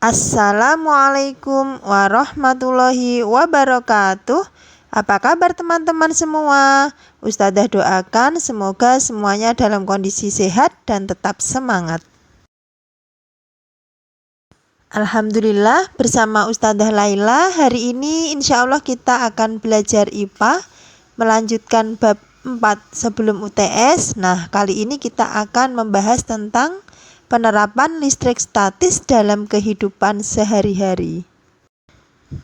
Assalamualaikum warahmatullahi wabarakatuh. Apa kabar teman-teman semua? Ustadzah doakan semoga semuanya dalam kondisi sehat dan tetap semangat. Alhamdulillah, bersama Ustadzah Laila hari ini insya Allah kita akan belajar IPA, melanjutkan bab 4 sebelum UTS. Nah, kali ini kita akan membahas tentang penerapan listrik statis dalam kehidupan sehari-hari.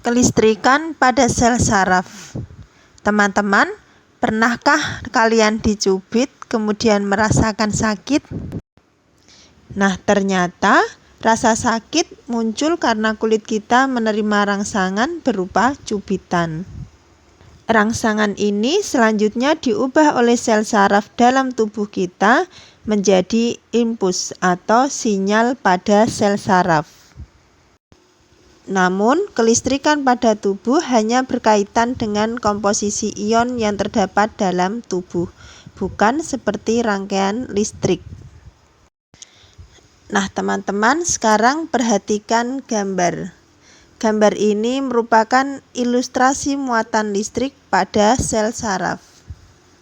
Kelistrikan pada sel saraf. Teman-teman, pernahkah kalian dicubit kemudian merasakan sakit? Nah, ternyata rasa sakit muncul karena kulit kita menerima rangsangan berupa cubitan. Rangsangan ini selanjutnya diubah oleh sel saraf dalam tubuh kita menjadi impuls atau sinyal pada sel saraf. Namun, kelistrikan pada tubuh hanya berkaitan dengan komposisi ion yang terdapat dalam tubuh, bukan seperti rangkaian listrik. Nah, teman-teman, sekarang perhatikan gambar. Gambar ini merupakan ilustrasi muatan listrik pada sel saraf.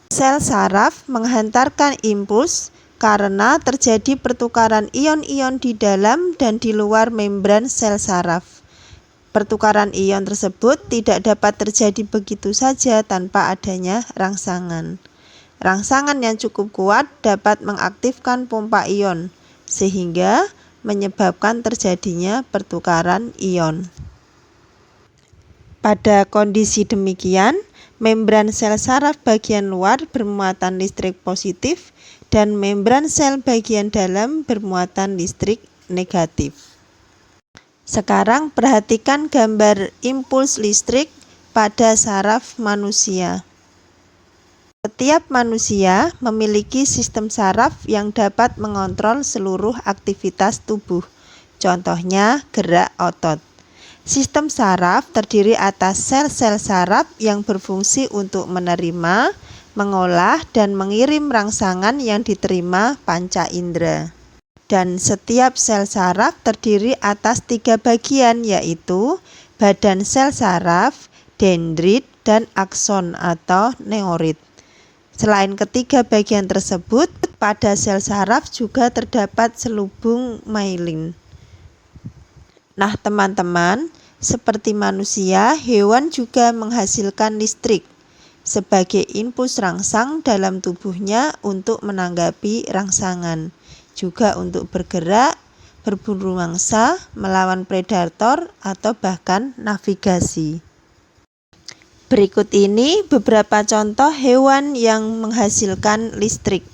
Sel saraf menghantarkan impuls karena terjadi pertukaran ion-ion di dalam dan di luar membran sel saraf. Pertukaran ion tersebut tidak dapat terjadi begitu saja tanpa adanya rangsangan. Rangsangan yang cukup kuat dapat mengaktifkan pompa ion, sehingga menyebabkan terjadinya pertukaran ion. Pada kondisi demikian, membran sel saraf bagian luar bermuatan listrik positif dan membran sel bagian dalam bermuatan listrik negatif. Sekarang perhatikan gambar impuls listrik pada saraf manusia. Setiap manusia memiliki sistem saraf yang dapat mengontrol seluruh aktivitas tubuh, contohnya gerak otot. Sistem saraf terdiri atas sel-sel saraf yang berfungsi untuk menerima, mengolah, dan mengirim rangsangan yang diterima panca indera. Dan setiap sel saraf terdiri atas 3 bagian, yaitu badan sel saraf, dendrit, dan akson atau neurit. Selain ketiga bagian tersebut, pada sel saraf juga terdapat selubung myelin. Nah, teman-teman, seperti manusia, hewan juga menghasilkan listrik sebagai impuls rangsang dalam tubuhnya untuk menanggapi rangsangan, juga untuk bergerak, berburu mangsa, melawan predator, atau bahkan navigasi. Berikut ini beberapa contoh hewan yang menghasilkan listrik.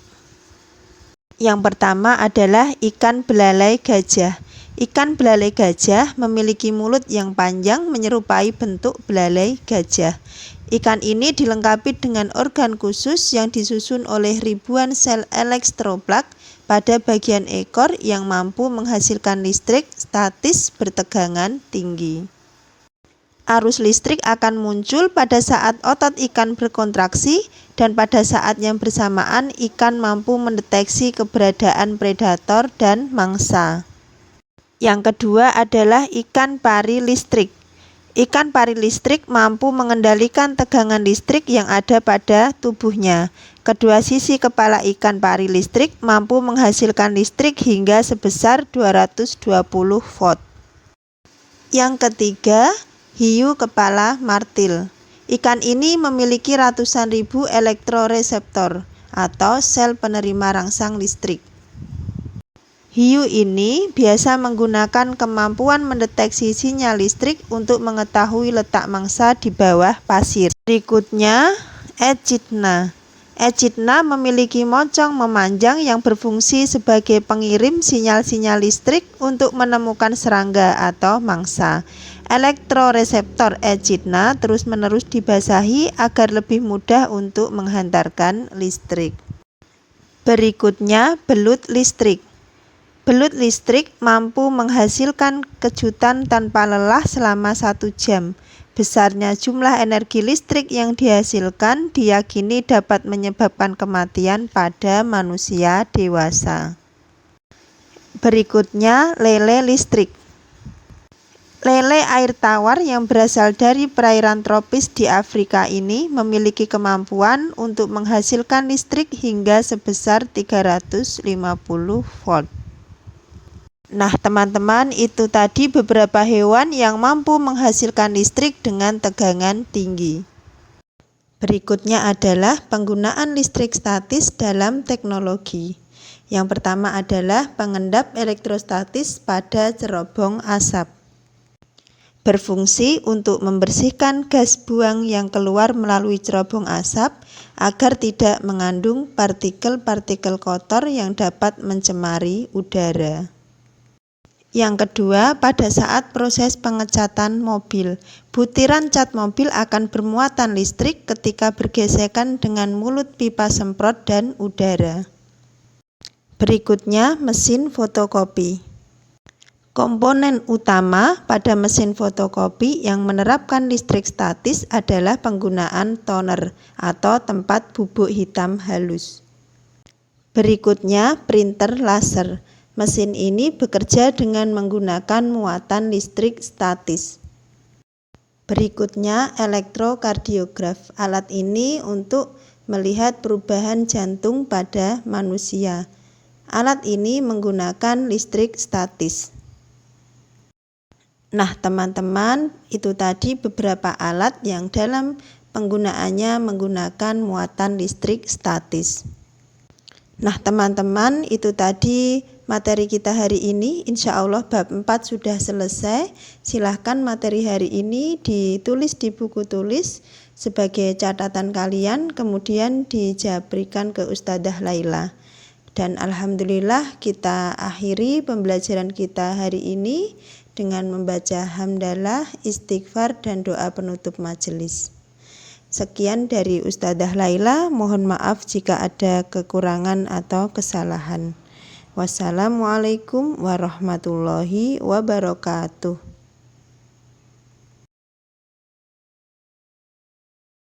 Yang pertama adalah ikan belalai gajah. Ikan belalai gajah memiliki mulut yang panjang menyerupai bentuk belalai gajah. Ikan ini dilengkapi dengan organ khusus yang disusun oleh ribuan sel elektroplak pada bagian ekor yang mampu menghasilkan listrik statis bertegangan tinggi. Arus listrik akan muncul pada saat otot ikan berkontraksi dan pada saat yang bersamaan ikan mampu mendeteksi keberadaan predator dan mangsa. Yang kedua adalah ikan pari listrik. Ikan pari listrik mampu mengendalikan tegangan listrik yang ada pada tubuhnya. Kedua sisi kepala ikan pari listrik mampu menghasilkan listrik hingga sebesar 220 volt. Yang ketiga, hiu kepala martil. Ikan ini memiliki ratusan ribu elektroreseptor atau sel penerima rangsang listrik. Hiu ini biasa menggunakan kemampuan mendeteksi sinyal listrik untuk mengetahui letak mangsa di bawah pasir. Berikutnya, echidna. Echidna memiliki mocong memanjang yang berfungsi sebagai pengirim sinyal-sinyal listrik untuk menemukan serangga atau mangsa. Elektroreseptor echidna terus-menerus dibasahi agar lebih mudah untuk menghantarkan listrik. Berikutnya, belut listrik. Belut listrik mampu menghasilkan kejutan tanpa lelah selama 1 jam. Besarnya jumlah energi listrik yang dihasilkan diyakini dapat menyebabkan kematian pada manusia dewasa. Berikutnya, lele listrik. Lele air tawar yang berasal dari perairan tropis di Afrika ini memiliki kemampuan untuk menghasilkan listrik hingga sebesar 350 volt. Nah, teman-teman, itu tadi beberapa hewan yang mampu menghasilkan listrik dengan tegangan tinggi. Berikutnya adalah penggunaan listrik statis dalam teknologi. Yang pertama adalah pengendap elektrostatis pada cerobong asap. Berfungsi untuk membersihkan gas buang yang keluar melalui cerobong asap agar tidak mengandung partikel-partikel kotor yang dapat mencemari udara. Yang kedua, pada saat proses pengecatan mobil, butiran cat mobil akan bermuatan listrik ketika bergesekan dengan mulut pipa semprot dan udara. Berikutnya, mesin fotokopi. Komponen utama pada mesin fotokopi yang menerapkan listrik statis adalah penggunaan toner atau tempat bubuk hitam halus. Berikutnya, printer laser. Mesin ini bekerja dengan menggunakan muatan listrik statis. Berikutnya, elektrokardiograf. Alat ini untuk melihat perubahan jantung pada manusia. Alat ini menggunakan listrik statis. Nah, teman-teman, itu tadi beberapa alat yang dalam penggunaannya menggunakan muatan listrik statis. Nah, teman-teman, itu tadi materi kita hari ini. Insya Allah bab 4 sudah selesai. Silahkan materi hari ini ditulis di buku tulis sebagai catatan kalian, kemudian dijabrikan ke Ustadzah Laila. Dan alhamdulillah kita akhiri pembelajaran kita hari ini dengan membaca hamdalah, istighfar, dan doa penutup majelis. Sekian dari Ustadzah Laila, mohon maaf jika ada kekurangan atau kesalahan. Wassalamualaikum warahmatullahi wabarakatuh.